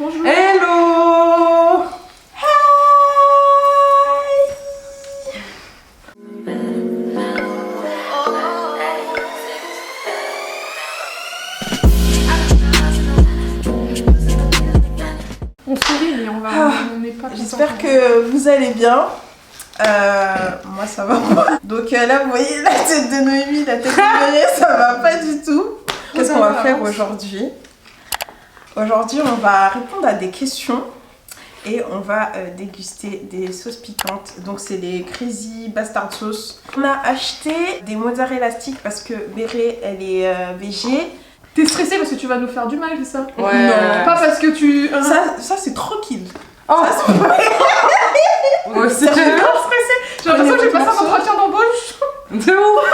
Bonjour. Hello. On sourit mais on n'est pas. J'espère que vous allez bien. Moi ça va pas. Donc là vous voyez la tête de Noémie, la tête de Méré, ça va pas du tout. Qu'est-ce qu'on va faire aujourd'hui? Aujourd'hui on va répondre à des questions et on va déguster des sauces piquantes. Donc c'est les Crazy Bastard Sauce. On a acheté des mozzarella sticks parce que Méré elle est végé. T'es stressée parce que tu vas nous faire du mal, c'est ça? Ouais. Non, pas parce que tu. Ça c'est tranquille. Oh. Ça, c'est Ouais, c'est grave stressée. J'ai l'impression que j'ai passé un entretien d'embauche. de ouf.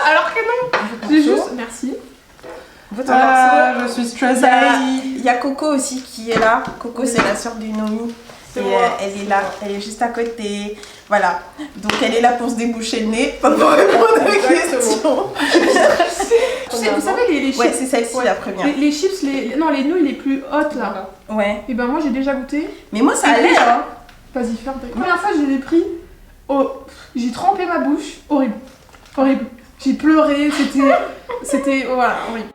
Alors que non. J'ai juste. Merci. Je suis stressée. Il y a Coco aussi qui est là. Coco c'est la sœur d'une Nomi. Et elle est là, elle est juste à côté. Voilà. Donc elle est là pour se déboucher le nez, pas pour répondre aux questions. Tu sais, vous savez les chips. Ouais, c'est celle-ci la première. Les chips, les nouilles les plus hautes là. Ouais. Et ben moi j'ai déjà goûté. Mais moi ça allait hein. Vas-y, ferme ta gueule. La première fois je les ai pris. Oh, j'ai trempé ma bouche. Horrible. Horrible. J'ai pleuré, c'était. Voilà, horrible.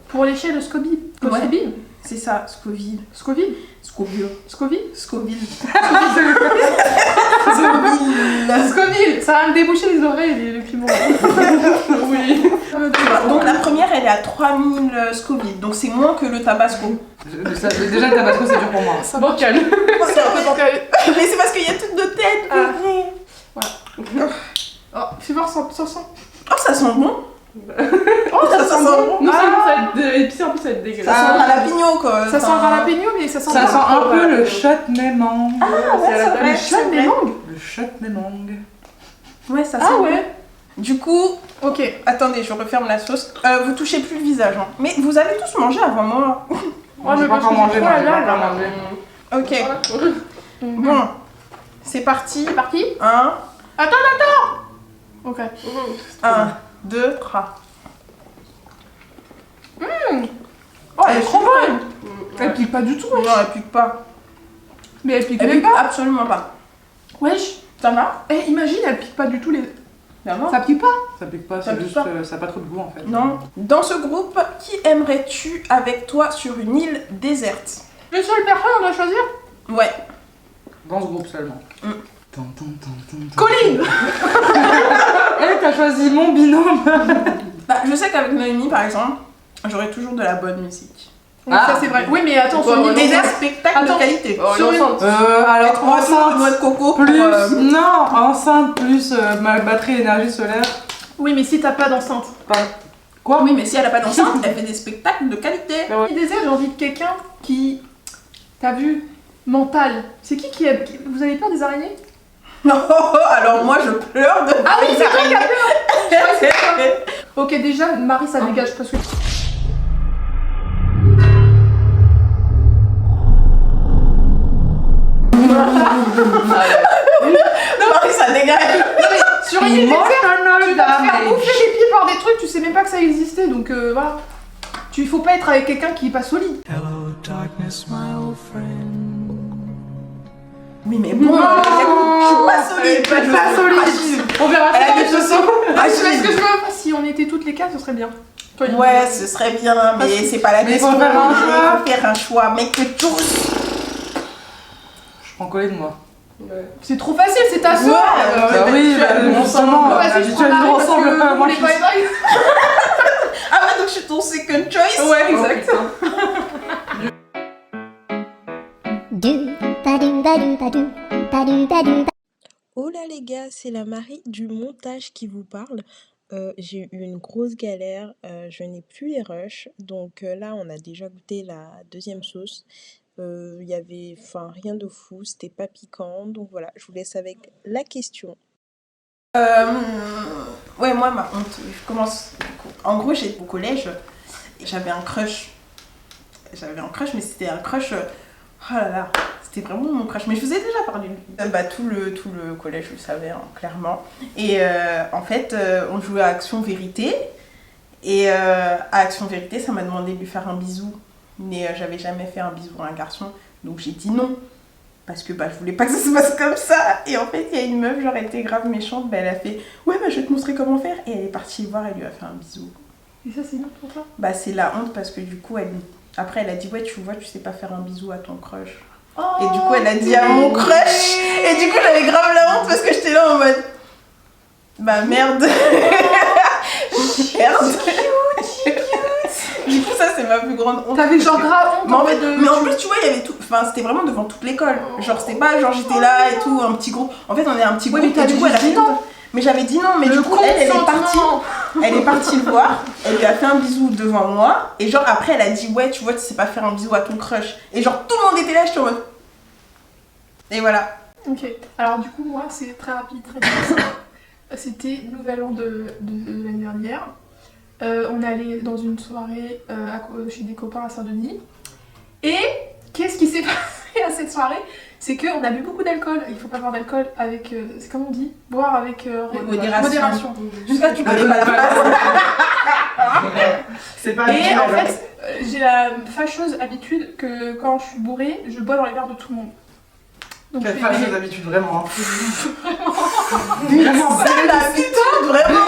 Pour l'échelle de Scoville. Ouais. Scoville. C'est ça, Scoville. Scoville. Scoville. Scoville. Scoville. Scoville. Ça va me déboucher les oreilles, le criment. Oui. Donc la première elle est à 3000 Scoville, donc c'est moins que le Tabasco. Déjà le tabasco c'est dur pour moi. Ça va calme. Mais c'est parce qu'il y a toutes de têtes. Voilà. Oh, fais voir, ça sent. Oh ça sent bon. Oh, ça sent bon. Non seulement ça va être épicé, en plus ça va être dégueulasse. Ça sent le jalapeno quoi. Ça sent le jalapeno, mais ça sent. Ça sent un peu le chutney mangue. Ah ouais, c'est vrai. Le chat des mangues. Le chutney mangue. Ouais, ça sent. Ah ouais. Du coup, Ok. attendez, je referme la sauce. Vous touchez plus le visage. Hein. Mais vous avez tous mangé avant moi. Moi j'ai pas encore mangé, moi j'ai pas encore mangé. Ok. Bon, c'est parti. C'est parti. 1, Attends. Ok. 1, 2, 3. Oh, elle est trop bonne. Elle pique pas du tout, wesh. Non, elle pique pas. Mais elle pique Elle même pique pas. absolument pas. Wesh. Ça va? Eh, imagine, elle pique pas du tout les. D'accord. Ça pique pas. Ça pique pas, Ça c'est pique juste pas. ça a pas trop de goût en fait. Non. Dans ce groupe, qui aimerais-tu avec toi sur une île déserte? Les seules personnes, on doit choisir. Ouais. Dans ce groupe seulement. Colline. Eh t'as choisi mon binôme. Bah, je sais qu'avec Noémie, par exemple, j'aurais toujours de la bonne musique. Ah. Ça c'est vrai. Oui, mais attends, sur Des une île spectacles de qualité. Sur une- Alors Noix enceinte de coco plus pour, non enceinte plus ma batterie énergie solaire. Oui, mais si t'as pas d'enceinte. Quoi? Oui, mais si elle a pas d'enceinte, elle fait des spectacles de qualité. Il désert, j'ai envie de quelqu'un qui. T'as vu? Mental. C'est qui a. Vous avez peur des araignées? Non, alors moi je pleure de. Ah oui, c'est toi qui as peur. Ok, déjà, Marie, ça dégage parce que. Non, Marie, ça dégage. Sur une île déserte, tu vas te faire bouffer les pieds par des trucs, tu sais même pas que ça existait, donc voilà. Il faut pas être avec quelqu'un qui est pas solide. Hello, darkness, my old friend. Oui, mais bon, je suis pas solide. Elle est pas solide. On verra Elle a ça. des chaussons. Ah, tu vois ce que je veux? Si on était toutes les quatre, ce serait bien. Toi, il- Ouais, ce serait bien, mais c'est pas la Mais question. faut faire un Il choix. faut faire un choix, mais que tous. Je prends Colline moi. C'est trop facile, c'est ta soeur. Bah oui, justement, Vas-y, je habituellement prends Marie parce ensemble, que moi vous je voulez suis. pas être Ah ouais, donc je suis ton second choice. Ouais, exact. Oh là les gars, c'est la Marie du montage qui vous parle. J'ai eu une grosse galère, je n'ai plus les rushs, donc là on a déjà goûté la deuxième sauce. Il y avait rien de fou, c'était pas piquant, donc voilà, je vous laisse avec la question. Ouais, moi, ma honte, je commence. En gros, j'étais au collège, j'avais un crush. Mais c'était un crush. Oh là là, c'était vraiment mon crush. Mais je vous ai déjà parlé de lui. Bah, tout le collège, je le savais, hein, clairement. Et en fait, on jouait à Action Vérité. Et à Action Vérité, ça m'a demandé de lui faire un bisou. Mais j'avais jamais fait un bisou à un garçon. Donc j'ai dit non. Parce que je voulais pas que ça se passe comme ça. Et en fait, il y a une meuf, genre, elle était grave méchante. Elle a fait ouais, je vais te montrer comment faire. Et elle est partie le voir, elle lui a fait un bisou. Et ça, c'est bien pour toi? C'est la honte parce que du coup, après, elle a dit ouais, tu vois, tu sais pas faire un bisou à ton crush. Oh, et du coup, elle a dit à mon crush. Et du coup, j'avais grave la honte parce que j'étais là en mode merde. Merde. Du coup, ça, c'est ma plus grande honte. T'avais genre grave honte mais en plus, tu vois, il y avait tout. Enfin, c'était vraiment devant toute l'école. Genre, c'était pas genre j'étais là et tout, un petit groupe. En fait, on est un petit groupe. mais Et du coup, elle a fait non. Mais j'avais dit non, mais du coup, elle est partie. Elle est partie le voir. Elle lui a fait un bisou devant moi. Et genre, après, elle a dit ouais, tu vois, tu sais pas faire un bisou à ton crush. Et genre, tout le monde était là, j'étais en mode. Et voilà. Ok. Alors, du coup, moi, c'est très rapide, très vite. C'était Nouvel An de l'année dernière. On est allé dans une soirée chez des copains à Saint-Denis. Et qu'est-ce qui s'est passé à cette soirée? C'est qu'on a bu beaucoup d'alcool. Il faut pas boire d'alcool avec. C'est comme on dit? Boire avec modération. Jusqu'à tu connais pas la phrase. C'est pas Et en fait, j'ai la fâcheuse habitude que quand je suis bourrée, je bois dans les verres de tout le monde. Donc quelle fâcheuse habitude, vraiment. Vraiment, c'est l'habitude, vraiment.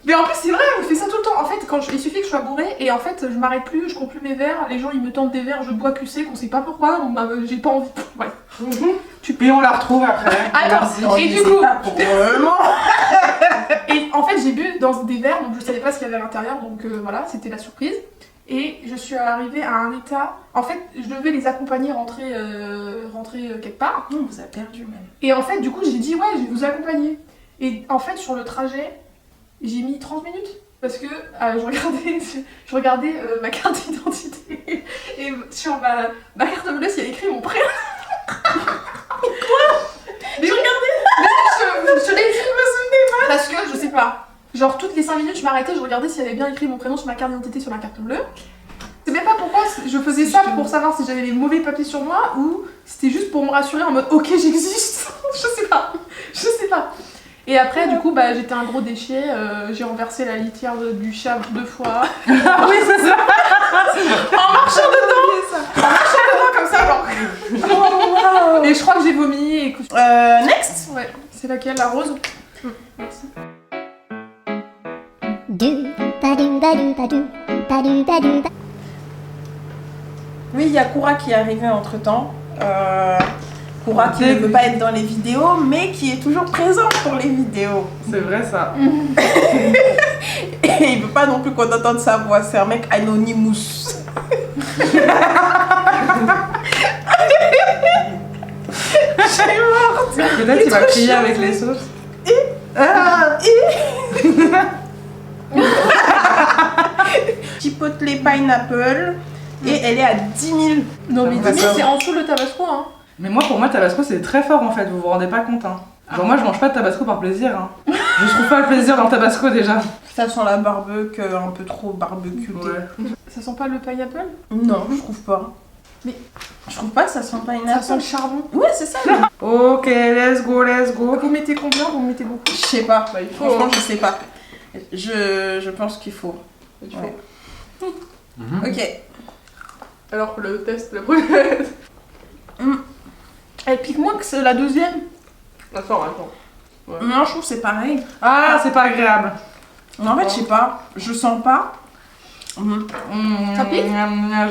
Mais en plus, c'est vrai, on fait ça tout le temps. En fait, il suffit que je sois bourrée et en fait, je m'arrête plus, je compte plus mes verres. Les gens ils me tendent des verres, je bois QC, qu'on sait pas pourquoi, j'ai pas envie. Ouais. Et on la retrouve après. Attends, et du coup. Et en fait, j'ai bu dans des verres, donc je savais pas ce qu'il y avait à l'intérieur, donc voilà, c'était la surprise. Et je suis arrivée à un état. En fait, je devais les accompagner rentrer quelque part. On vous a perdu même. Et en fait, du coup, j'ai dit ouais, je vais vous accompagner. Et en fait, sur le trajet, j'ai mis 30 minutes parce que je regardais ma carte d'identité et sur ma carte bleue, il y a écrit mon prénom. Quoi? Mais je regardais. Je l'ai dit, je me souvenais pas. Parce que je sais pas. Genre toutes les 5 minutes, je m'arrêtais, je regardais s'il y avait bien écrit mon prénom sur ma carte d'identité sur ma carte bleue. Je sais même pas pourquoi je faisais ça pour savoir si j'avais les mauvais papiers sur moi ou c'était juste pour me rassurer en mode ok, j'existe. Je sais pas. Et après, du coup, j'étais un gros déchet, j'ai renversé la litière du chat 2 fois. Oui, c'est ça. En marchant dedans comme ça, genre. Oh, wow. Et je crois que j'ai vomi. Et... Next. Ouais, c'est laquelle, la rose? Merci. Oui, il y a Koura qui est arrivée entre temps. Koura qui ne veut pas être dans les vidéos, mais qui est toujours présent pour les vidéos. C'est vrai ça. Et il veut pas non plus qu'on entende sa voix. C'est un mec anonymous. Je suis morte. Peut-être qu'il va crier avec les sauces. Chipotle pineapple. Et elle est à 10 000. Non mais 10 000, c'est en dessous le tabasco, hein. Mais moi, pour moi, Tabasco, c'est très fort en fait, vous vous rendez pas compte. Hein. Genre, moi, je mange pas de Tabasco par plaisir. Hein. Je trouve pas le plaisir dans le Tabasco déjà. Ça sent la barbecue, un peu trop barbecue. Ouais. Ça sent pas le pineapple? Non, je trouve pas. Mais je trouve pas que ça sent pineapple. Ça sent le charbon. Ouais, c'est ça. Ok, let's go. Vous mettez combien? Vous mettez beaucoup? Je sais pas. Il faut, franchement, je sais pas. Je pense qu'il faut. Ouais. Ok. Alors que le test, la première. Elle pique moins que c'est la deuxième. Attends. Ouais. Non, je trouve que c'est pareil. Ah, c'est pas agréable. Non, en fait, je sais pas. Je sens pas. Ça pique?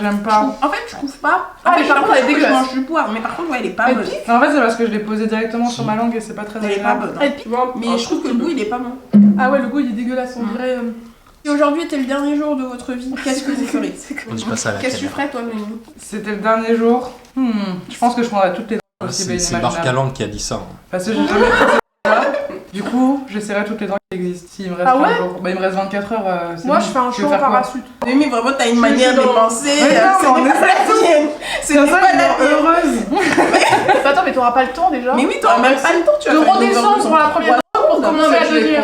J'aime pas. En fait, je trouve pas. Ah, mais par contre, elle est dégueulasse. Je mange du poire, mais par contre, ouais, elle est pas bonne. En fait, c'est parce que je l'ai posé directement sur ma langue et c'est pas très Elle est pas agréable. bonne. Elle pique. Mais je trouve que le goût, il est pas bon. Ah ouais, le goût il est dégueulasse, on dirait. Si aujourd'hui était le dernier jour de votre vie, qu'est-ce que vous feriez? Qu'est-ce que tu ferais, toi, Noémie? C'était le dernier jour. Je pense que je prendrais toutes les drogues possibles. C'est Barcaland qui a dit ça. Hein. Parce que j'ai jamais fait ça. Du coup, j'essaierai toutes les drogues qui existent. S'il me reste un jour. Il me reste 24 heures. Moi, je fais un show en parachute. Noémie, vraiment, t'as une manière de penser. C'est pas la tienne. Heureuse. Attends, mais t'auras pas le temps déjà. Mais oui, t'auras même pas le temps. Tu de redescendre sur la première pour commencer à devenir.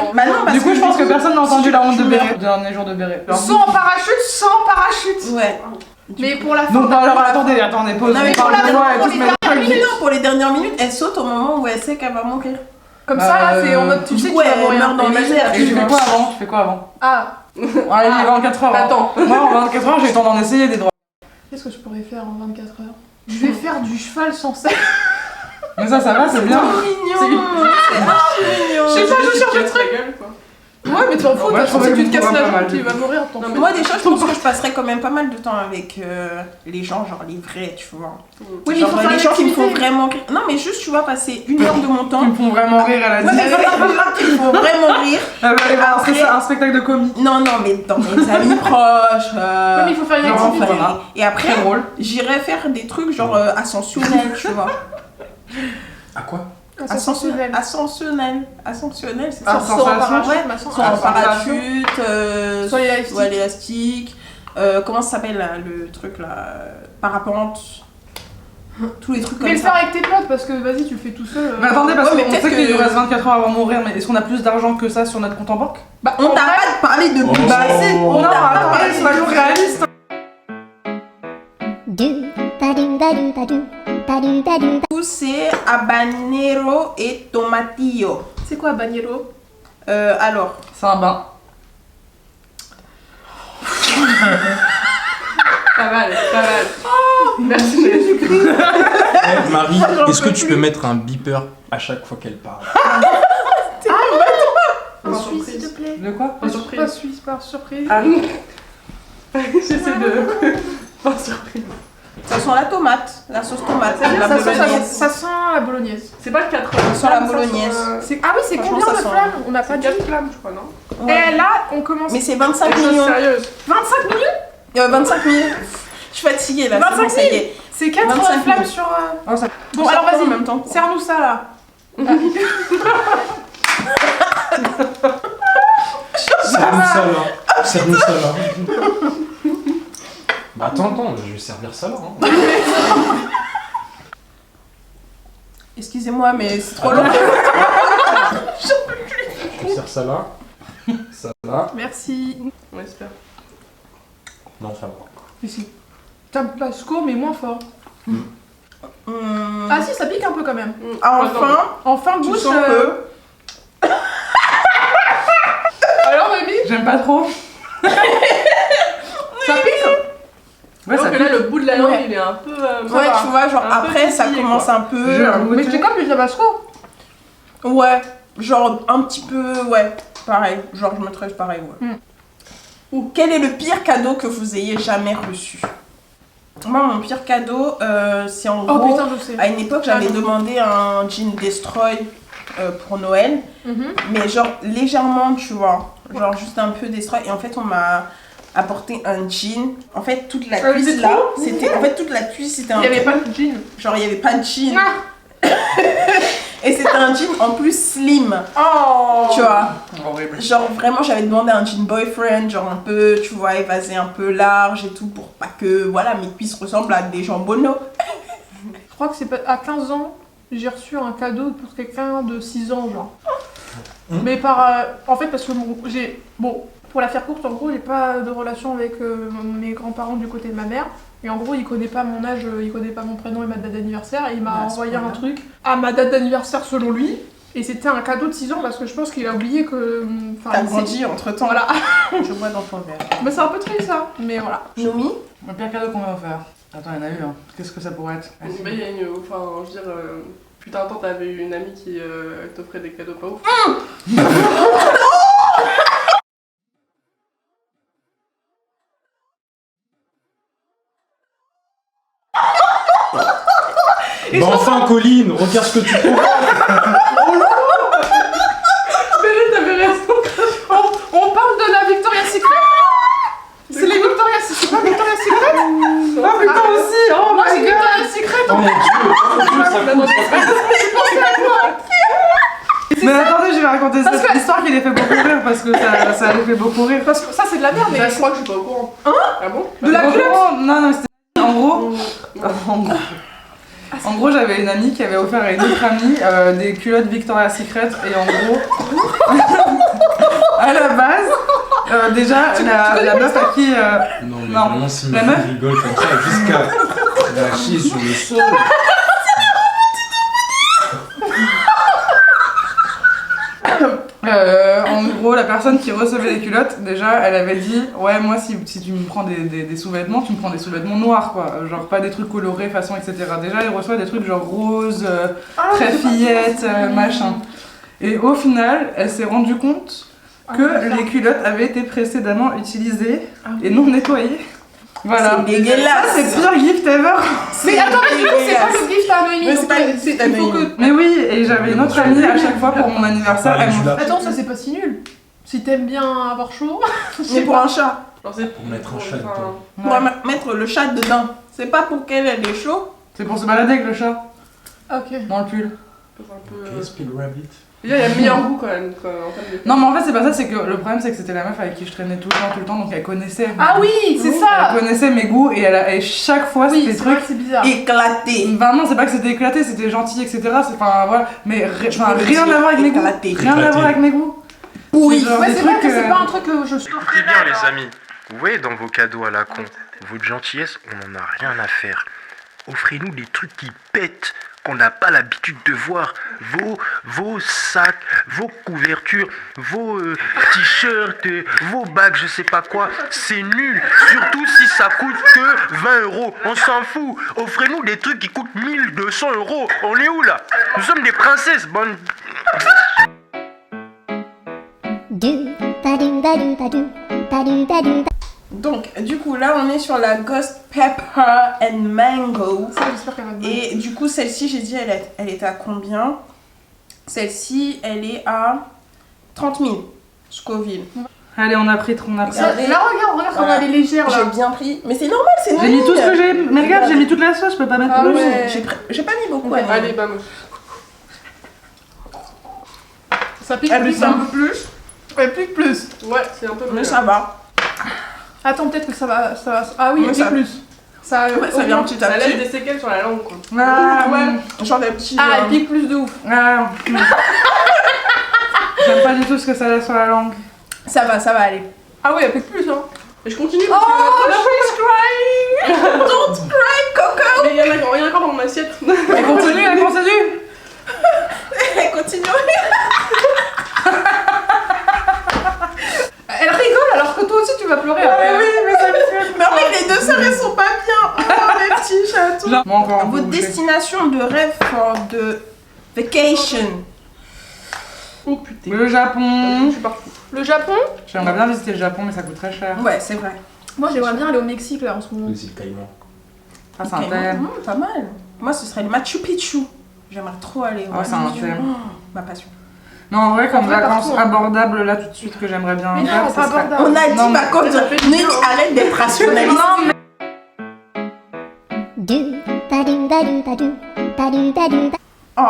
Du coup, je pense que personne n'a entendu la honte de Béret. Le dernier jour de Béret. Sans parachute. Ouais. Mais pour la fin. Donc, alors attendez, pause. Non, mais Parle de moi et tout ce pour les dernières minutes, elle saute au moment où elle sait qu'elle va mourir. Comme ça, là, c'est en mode tu sais que tu vas mourir dans les airs. Et tu fais quoi avant? Ah, Allez, 24 heures. Attends. Moi, en 24 heures, j'ai le temps d'en essayer des droits. Qu'est-ce que je pourrais faire en 24 heures? Je vais faire du cheval sans selle. Mais ça va, c'est bien. C'est mignon. Je sais pas, je cherche le truc. Ouais, mais tu t'en fous, Ouais, t'as je trouvais pensé que tu te que casses tu la pourrais pas jambe, mal. tu vas mourir. t'en fous. Moi déjà je pense que je passerais quand même pas mal de temps avec les gens, genre les vrais, tu vois. Oui, mais il Genre faut faire les une gens qui me font activité. vraiment rire. Non mais juste tu vois passer 1 heure de mon temps. Ils me font vraiment rire à la Ouais mais télé. c'est les gens qui me font vraiment rire. Elle va aller voir Après- un spectacle de comique. Non mais dans mes amis proches. Ouais, mais il faut faire une genre, activité. voilà. Et après Très drôle. j'irais faire des trucs genre ascensionnels, tu vois. À quoi? Ascensionnel. Ascensionnel, c'est Ah, ça. sans Soit en sensation. parachute, Ouais, machin. soit en Sensation. parachute, Soit l'élastique. soit l'élastique. Comment ça s'appelle là, le truc là, parapente. Tous les trucs Mais comme le faire ça. avec tes potes parce que vas-y, tu le fais tout seul. Mais attendez, parce Ouais, mais qu'on peut-être sait qu'il que- nous reste 24 heures avant de mourir, mais est-ce qu'on a plus d'argent que ça sur notre compte en banque? Bah, On t'a pas parlé de Oh. bah, si, on Non, t'a pas attendez, parlé soyons réalistes. C'est habanero et tomatillo. C'est quoi, Bagnero? Alors, C'est un bain. Pas mal, pas mal. Merci, Jésus-Christ. Eh, Marie, est-ce que tu peux mettre un beeper à chaque fois qu'elle parle? Un Suisse, s'il te plaît. De quoi? Pas surprise. Pas Suisse, par surprise. Ah, J'essaie de. Pas surprise. ça sent la tomate, la sauce tomate, Ça, la bolognaise. ça sent la bolognaise. C'est pas 4 Ça sent la bolognaise. Ah oui, c'est Franchement, combien ça de sent- flammes? On n'a pas dit. 4 flammes, je crois, non? Ouais. Et là, on commence. Mais c'est 25 Des choses millions. sérieuses. 25 minutes? 25 000. Je suis fatiguée là, c'est 25 bon, ça y est. C'est 4 25 flammes 000. sur. oh, ça... Bon, alors en vas-y, même temps. serre-nous ça là. Serre-nous ça là. Serre-nous ça là. Bah attends, je vais servir ça là. Hein. Excusez-moi, mais c'est trop long. Je sers ça là. Ça là. Merci. On espère. Non, ça va. Ici. Tabasco, mais moins fort. Hum, Ah si, ça pique un peu quand même. Enfin, En fin de tu bouche. sens que. Alors, Rémi, J'aime pas trop. ça pique? Ouais, ça Alors que là, pique. le bout de la langue, Ouais. il est un peu. Ouais, tu vois, genre Un peu après ça titillé, commence quoi. un peu. Je vais goûter. Mais c'est comme du Tabasco. Ouais, genre un petit peu, ouais, pareil. Genre je me traite pareil, ouais. Ou quel est le pire cadeau que vous ayez jamais reçu? Moi, mon pire cadeau, c'est en Oh gros. putain, je sais. À une époque, j'avais demandé un jean Destroy pour Noël, Mhm. mais genre légèrement, tu vois, genre juste un peu Destroy. Et en fait, on m'a apporté un jean. En fait, toute la Ah, cuisse c'est là, trop c'était en fait toute la cuisse, c'était un Il n'y avait trou. pas de jean. Genre il y avait pas de jean. Ah. Et c'était un jean en plus slim, Oh. tu vois. Horrible. Genre vraiment j'avais demandé un jean boyfriend, genre un peu, tu vois, évasé un peu large et tout pour pas que, voilà, mes cuisses ressemblent à des jambonneaux. Je crois que c'est pas... à 15 ans, j'ai reçu un cadeau pour quelqu'un de 6 ans, genre. Mais par... en fait, parce que j'ai... Bon, pour la faire courte, en gros, j'ai pas de relation avec mes grands-parents du côté de ma mère. Et en gros, il connaît pas mon âge, il connaît pas mon prénom et ma date d'anniversaire. Et il m'a Ah, c'est envoyé pas un mal. truc à ma date d'anniversaire selon lui. Et c'était un cadeau de 6 ans parce que je pense qu'il a oublié que... T'as il s'est- grandi entre temps. Voilà. Je vois dans ton verre. Mais c'est un peu triste ça. Mais voilà. Nomi, Le pire cadeau qu'on m'a offert. Attends, il y en a eu, hein. Qu'est-ce que ça pourrait être? Mais il y a une. Enfin, je veux dire. Putain, attends, t'avais eu une amie qui t'offrait des cadeaux pas ouf. Bah enfin, Colline, regarde ce que tu trouves. Mais là, t'avais raison. On parle de la Victoria's Secret. C'est les Victoria's Secret. C'est pas Victoria's Secret. Oh putain aussi! Oh Moi, c'est my god! Victoria's Secret. Oh mon dieu, ça coûte. Mais attendez, je vais raconter Parce cette que- histoire qui les fait beaucoup rire parce que ça les fait beaucoup rire. Parce que ça, c'est de la merde, mais. Mais je crois que je suis pas au courant. Ah bon? De la En culotte. gros, non, c'était. En gros. En gros, j'avais une amie qui avait offert à une autre amie des culottes Victoria's Secret et en gros, à la base, déjà la meuf à qui Non, mais Non. vraiment, si La ma meuf- rigole comme ça jusqu'à lâcher sur le sol. en gros, la personne qui recevait les culottes, déjà, elle avait dit ouais, moi, si tu me prends des sous-vêtements, tu me prends des sous-vêtements noirs, quoi. Genre pas des trucs colorés, façon, etc. Déjà, il reçoit des trucs genre rose, très fillette, machin. Et au final, elle s'est rendue compte que les culottes avaient été précédemment utilisées et non nettoyées. Voilà. C'est dégueulasse. Ça, c'est pire gift ever. Mais attends, mais du coup, c'est pas le gift à Noémie. Mais c'est pas le gift à il faut Noémie. que- Mais oui, et j'avais une autre amie à chaque fois pour mon anniversaire. Elle me... Attends, ça c'est pas si nul. Si t'aimes bien avoir chaud. Mais pour un chat. Genre, c'est Pour mettre un chat enfin, dedans. Pour mettre le chat dedans. C'est pas pour qu'elle ait des chauds. C'est pour se balader avec le chat Ok. dans le pull. un peu. Ok, Speed Rabbit. Déjà, il y a meilleur goût quand même. Quoi, en termes de... Non, mais en fait, c'est pas ça, c'est que le problème, c'est que c'était la meuf avec qui je traînais tout le temps, donc elle connaissait. Ah oui, c'est ça. Elle connaissait mes goûts et, et chaque fois, Oui, c'était c'est des vrai trucs. que c'est bizarre. Éclaté. Bah non, c'est pas que c'était éclaté, c'était gentil, etc. C'est enfin voilà, mais rien à voir avec mes goûts. Éclaté. Rien à voir avec mes goûts. Oui. C'est genre Ouais, des c'est vrai trucs, que c'est pas un truc que je Écoutez bien les amis, ouais dans vos cadeaux à la con, votre gentillesse on n'en a rien à faire. Offrez-nous des trucs qui pètent, qu'on n'a pas l'habitude de voir. Vos sacs, vos couvertures, vos t-shirts, vos bagues, je sais pas quoi, c'est nul. Surtout si ça coûte que 20 €, on s'en fout. Offrez-nous des trucs qui coûtent 1200 €, on est où là? Nous sommes des princesses, bonne... Donc, du coup, là, on est sur la Ghost Pepper and Mango. Ça, j'espère qu'elle va me Et du coup, celle-ci, j'ai dit, elle est à combien? Celle-ci, elle est à 30 000 Scoville. Allez, on a pris. Là, regarde comme elle est légère J'ai là. bien pris. Mais c'est normal, c'est J'ai mis tout ce que j'ai. Mais regarde, j'ai mis toute la sauce, je peux pas mettre Ah plus. ouais. J'ai pas mis beaucoup. Allez, vamos. Ça pique Ah, plus putain. un peu plus. Ouais, pique plus. Ouais, c'est un peu Mais mieux. ça va. Attends, peut-être que ça va. Ah oui, Ouais, elle ça- pique plus. Ça, Ouais, ça vient petit à Ça laisse petit. des séquelles sur la langue, quoi. Ah Ouais, genre des petits. Ah, elle pique plus de ouf. Ah. J'aime pas du tout ce que ça laisse sur la langue. Ça va aller. Ah oui, elle pique plus, hein. Mais je continue Oh, parce she's crying. Don't cry, Coco. que... Mais il y en a encore dans mon assiette. Elle continue, elle continue. Continue. Elle rigole alors que toi aussi tu vas pleurer après. Oui, mais ça me fait. Mais en fait, les deux sœurs, elles sont pas bien. Oh, les petits chatons. Genre, moi encore un peu Votre bouché. destination de rêve for the vacation. Oh putain. Le Je Japon. suis partout. Le Japon. J'aimerais bien visiter le Japon, mais ça coûte très cher. Ouais, c'est vrai. Moi j'aimerais bien aller au Mexique là en ce moment. Les îles Caïmans. Ah, c'est un Ok, thème. pas mal. Moi, ce serait le Machu Picchu. J'aimerais trop aller au Ah, c'est un Machu Picchu. thème. Oh, ma passion. Non, en vrai, comme vrai, vacances partout, hein. abordables là tout de suite que j'aimerais bien Mais faire, non, ça pas serait- abordable. On a Non, dit mais- vacances. ça fait Noémie, du bien. arrête d'être rationaliste. Non, mais Oh.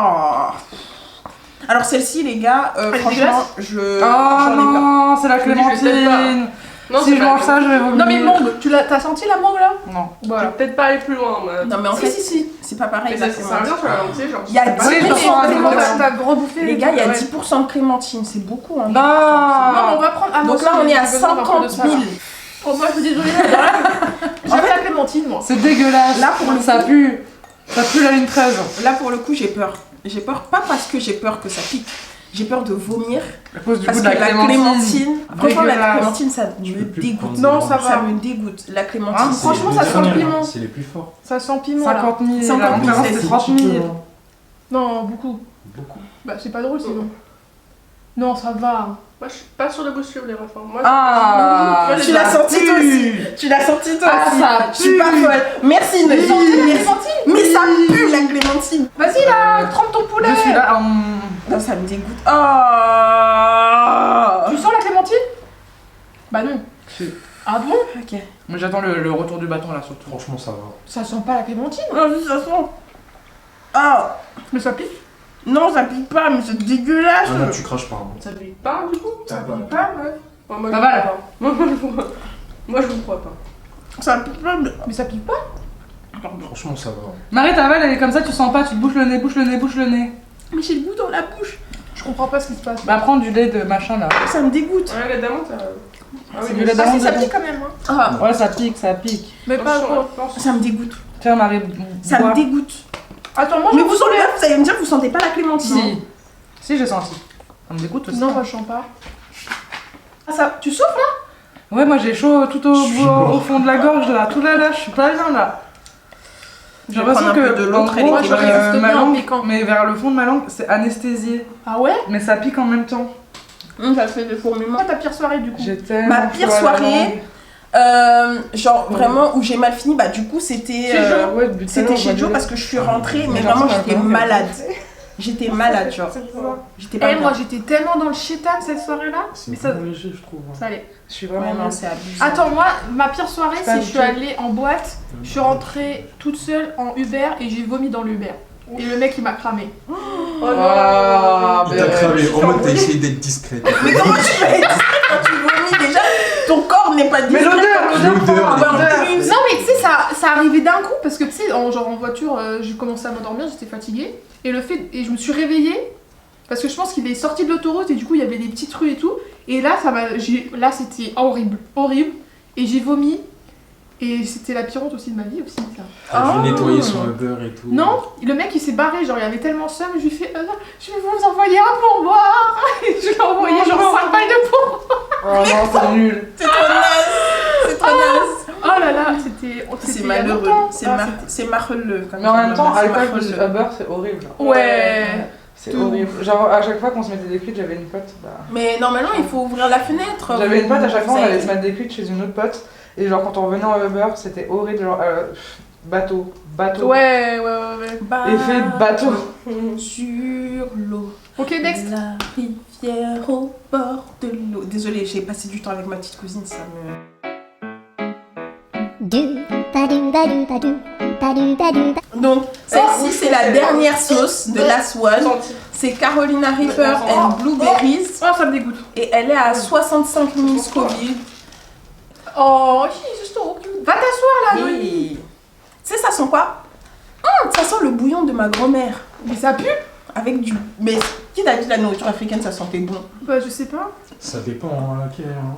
Alors celle-ci les gars, Elle est franchement, je Oh j'en ai peur. non, c'est la Je me dis, je vais peut-être clémentine. Non, Si c'est je pas- mange ça, je vais vomir. Non mais mangue, t'as senti la mangue là? Non. Je Voilà. vais peut-être pas aller plus loin, moi. Non mais en fait, Si. c'est pas pareil Mais ça exactement. revient sur la langue, tu sais, genre. Il y a 10% Oui, de je sens un clémentine. T'as rebouffé Les gars, il y a ouais. 10% de clémentine, c'est beaucoup hein. Non, mais on Non. va prendre. Ah, moi Donc là aussi, on est à j'ai besoin d'un peu 50 de 000. ça, là. Oh, moi je suis désolée. J'aime la clémentine moi. C'est dégueulasse. Là, pour le ça coup- pue. Ça pue la ligne 13. Là pour le coup j'ai peur. J'ai peur pas parce que j'ai peur que ça pique. J'ai peur de vomir À cause du parce coup que de la clémentine, franchement la Dégueulasse. clémentine ça Je me peux plus dégoûte. prendre Non, des ça bancs. va. Ça me dégoûte. La clémentine, Hein, c'est- franchement, C'est ça les sent le derniers, piment. C'est les plus forts. Ça sent piment là. 50 000. 50 000, La conférence, c'est c'est 30 petit 000. peu, hein. Non, beaucoup. Beaucoup. Bah c'est pas drôle sinon. Non, ça va. Moi, je suis pas sûre de vous suivre les refs. hein. Moi, Ah, Moi, Tu l'as senti toi aussi. Tu l'as senti toi Ah, aussi. ça Je suis pue. pas folle. Merci Noémie. Sentez la Merci. clémentine. Mais ça pue la clémentine. Vas-y là, trempe ton poulet. Je suis là. Non, ça me dégoûte. Oh. Tu sens la clémentine? Bah non. Si. Ah bon? Ok. Mais j'attends le retour du bâton là surtout. Franchement, ça va. Ça sent pas la clémentine. Non, de toute façon. Ah. Mais ça pique. Non, ça pique pas, mais c'est dégueulasse. Ah non, tu craches pas. hein. ça pique pas, du coup. Ça va. Pas ouais. Ouais, moi, Pas je mal. vous crois pas. Moi, je vous crois pas. Ça pique pas, mais. Mais ça pique pas. Franchement, ça va. Marie, ta balle elle est comme ça, tu sens pas, tu te bouches le nez, bouche le nez, bouche le nez. Mais j'ai le goût dans la bouche. Je comprends pas ce qui se passe. Bah prends du lait de machin là. Ça me dégoûte. Ouais, la d'amande, ça. Ah C'est oui, du mais lait Ah si, d'amande ça dedans. pique quand même. Hein. Ah. Ouais, ça pique, ça pique. Mais pas attention, trop. attention. Ça me dégoûte. Tiens Marie, Ça bois. me dégoûte. Attends, moi Mais je vous sentez pas, vous allez me dire que vous sentez pas la clémentine. Si. Si j'ai senti. Ça me dégoûte aussi. Non, moi je sens pas. Ah, ça, tu souffles là? Ouais, moi j'ai chaud tout Je suis mort. au fond de la gorge là, tout là, je suis pas bien là. Je vais prendre un peu de l'autre, elle en gros, est je résiste ma bien en langue, piquant. mais vers le fond de ma langue, c'est anesthésié. Ah ouais? Mais ça pique en même temps. Ça fait des fourmillements. Quoi ta pire soirée du coup? J'ai tellement Ma pire chaud à la soirée, genre vraiment où j'ai mal fini, bah du coup c'était langue. Ouais, depuis tout à c'était l'heure, chez on va Joe dire. parce que je suis rentrée, mais Mais vraiment j'entends j'étais pas, malade. J'étais malade, genre. J'étais pas Eh, moi bien. j'étais tellement dans le chétan cette soirée-là. C'est Mais ça, vraiment léger, je trouve. ça allait. Je suis Ouais, vraiment non, nulle. c'est abusé. Attends, moi, ma pire soirée, Pas c'est que du je suis tout. allée en boîte, je suis rentrée toute seule en Uber et j'ai vomi dans l'Uber. Et le mec il m'a cramé. Oh Ah, Il t'a ben, cramé, je suis en mode en- t'as essayé d'être discrète. Mais comment tu vas être quand tu vomis déjà? Ton corps n'est pas Mais discret. L'odeur, Ah, bah, en l'odeur. plus. Non mais tu sais, ça arrivait d'un coup parce que tu sais, genre en voiture, j'ai commencé à m'endormir, j'étais fatiguée. Et je me suis réveillée parce que je pense qu'il est sorti de l'autoroute et du coup il y avait des petites rues et tout. Et là, là c'était horrible, horrible. Et j'ai vomi. Et c'était la pire honte aussi de ma vie aussi. Ça. T'as dû Oh. nettoyer son Uber et tout. Non, le mec il s'est barré, genre il avait tellement seum, je lui ai fait je vais vous envoyer un pourboire. Et je lui ai envoyé Non, genre non. 5 balles de pourboire. Oh non, c'est nul. C'est trop naze. C'est trop naze. Oh là là, c'était C'est il y a malheureux. longtemps. C'est Ah, c'est marrelleux. comme Mais en je même dis, temps, c'est alcool plus marrelleux. Uber, c'est horrible. Ouais. C'est Tout. horrible. Genre, à chaque fois qu'on se mettait des cuites, j'avais une pote. Bah... Mais normalement, il faut ouvrir la fenêtre. J'avais une pote, à chaque fois, on Vous allait avez- se mettre des cuites chez une autre pote. Et genre, quand on revenait en Uber, c'était horrible. Genre, bateau. Ouais. Effet bateau. Sur l'eau. Ok, next. La rivière au bord de l'eau. Désolée, j'ai passé du temps avec ma petite cousine, ça me... Donc, celle-ci, c'est la dernière sauce de Last One. C'est Carolina Reaper and Blueberries. Oh, ça me dégoûte. Et elle est à 65 000 Scoville. Oh, juste au va t'asseoir là, Noémie. Oui. Tu sais, ça sent quoi? Ça sent le bouillon de ma grand-mère. Mais ça pue. Avec du... Mais qui t'a dit la nourriture africaine, ça sentait bon? Bah, je sais pas. Ça dépend hein, laquelle. Hein.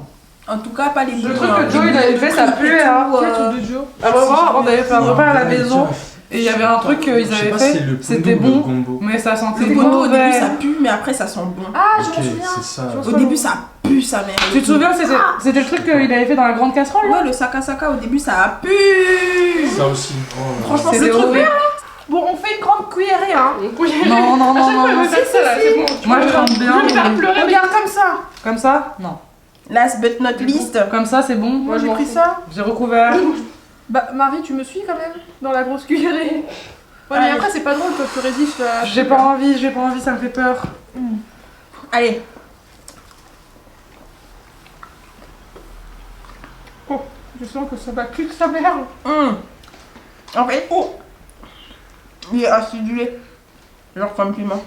En tout cas, pas les Le bouillons, truc hein. que Joe, il avait fait, ça puait, hein. Quel truc de Joe? À un moment, on avait fait un repas à la maison. Et il y avait un truc qu'ils Je sais avaient pas si fait, c'est le c'était pondo ou le bon, gombo. mais ça sentait Le pondo, au début, mauvais. ça pue, mais après, ça sent bon. Ah, je Ok, m'en souviens. c'est ça. Je m'en Au souviens. début, ça pue sa mère. Tu te souviens, c'était le truc qu'il avait fait dans la grande casserole là? Ouais, le saka-saka, au début, ça pue. Ça aussi. Oh, Franchement, C'était c'est trop horrible. Bon, on fait une grande cuillerée, hein. Non, non, non, non, non. ça là, c'est bon. Moi je chante bien. Je vais faire pleurer. Regarde comme ça. Comme ça? Non. Last but not least. Comme ça, c'est bon. Moi, j'ai pris ça. J'ai recouvert. Bah, Marie, tu me suis quand même dans la grosse cuillerée. Ouais, mais Allez. après, c'est pas drôle quand tu résistes à... J'ai pas envie, ça me fait peur. Allez. Oh, je sens que ça va plus que sa mère. En fait, il est acidulé. Genre comme piment.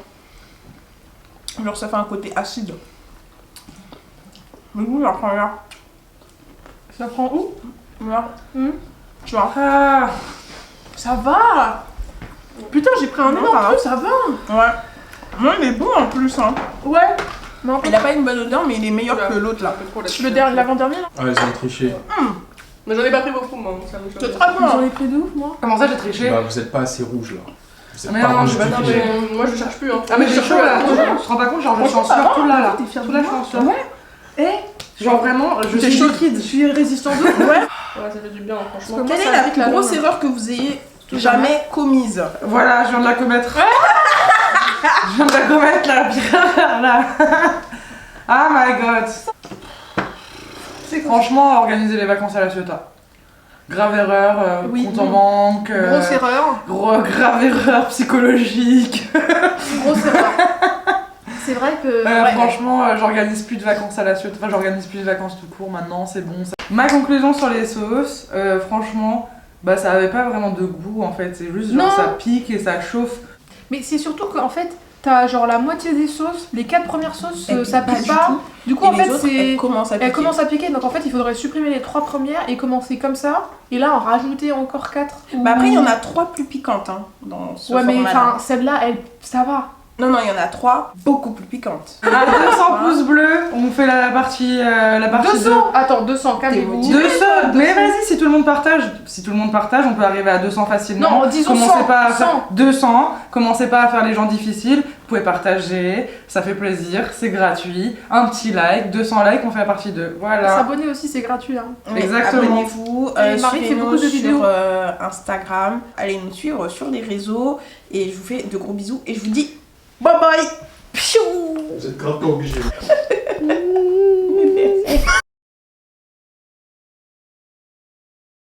Genre ça fait un côté acide. Mais oui, après là. Ça prend où? Là. Hmm. Tu vois. Ah. Ça va. Putain, j'ai pris un Non, énorme ça va. truc, ça va. Ouais. Non, il est bon en plus. Hein. Ouais. Mais en fait, Il a pas une bonne odeur, mais il est meilleur que l'autre là. le dernier, l'avant-dernier, là. Ah, ils ont triché. Mais j'en ai pas pris beaucoup, moi. Ça me C'est choque. très J'en bon. ai pris de ouf, moi. Comment ça, j'ai triché? Bah, vous êtes pas assez rouge là. Vous êtes Mais pas non, rouge je vais du pas tout. tricher. Moi, je cherche plus. Hein. Ah, mais j'ai Je cherche chaud plus, là. hein. Tu te rends pas compte, genre je suis en Franchement, ça sueur va, tout là là. t'es fière de Tout là, je moi. suis en sueur. Eh, Genre vraiment, je t'es suis chaud. liquide. Je suis résistant de ouf. Ouais. Ouais, ça fait du bien, franchement. Parce que Quelle moi, est ça la pique plus la grosse langue. erreur que vous ayez jamais commise? Voilà, je viens de la commettre. Je viens de la commettre la pire erreur, là. Ah my god. C'est franchement organiser les vacances à la Ciotat. Grave erreur, Oui. compte en banque. Grosse erreur. Grave erreur psychologique. Grosse erreur. C'est vrai que... ouais. Franchement, j'organise plus de vacances à la Ciotat. Enfin, j'organise plus de vacances tout court maintenant, c'est bon. Ça. Ma conclusion sur les sauces, franchement, bah ça avait pas vraiment de goût en fait. C'est juste genre Non. ça pique et ça chauffe. Mais c'est surtout qu'en fait, t'as genre la moitié des sauces, les 4 premières sauces, Elles ça piquent pique pas pas. du tout. Du coup, Et en les fait, autres, c'est... elles commencent à piquer. Elle commence à piquer, donc en fait, il faudrait supprimer les 3 premières et commencer comme ça. Et là, en rajouter encore 4. Bah après, il y en a 3 plus piquantes hein, dans ce Ouais, mais format-là. enfin, celle-là, elle... ça va. Non, il y en a 3 beaucoup plus piquantes. À 200 pouces bleus, on fait la partie 200. Attends, 200, calmez-vous. 200. Mais vas-y, si tout le monde partage, on peut arriver à 200 facilement. Non, disons 100. Commencez pas à faire 100. 200, commencez pas à faire les gens difficiles. Vous pouvez partager, ça fait plaisir, c'est gratuit. Un petit like, 200 likes, on fait la partie 2. Voilà. S'abonner aussi, c'est gratuit. Hein. Oui, Exactement. Abonnez-vous, Et Marie fait beaucoup suivez-nous de vidéos. sur Instagram. Allez nous suivre sur les réseaux. Et je vous fais de gros bisous. Et je vous dis bye bye. Piou. Vous êtes grave pas obligés.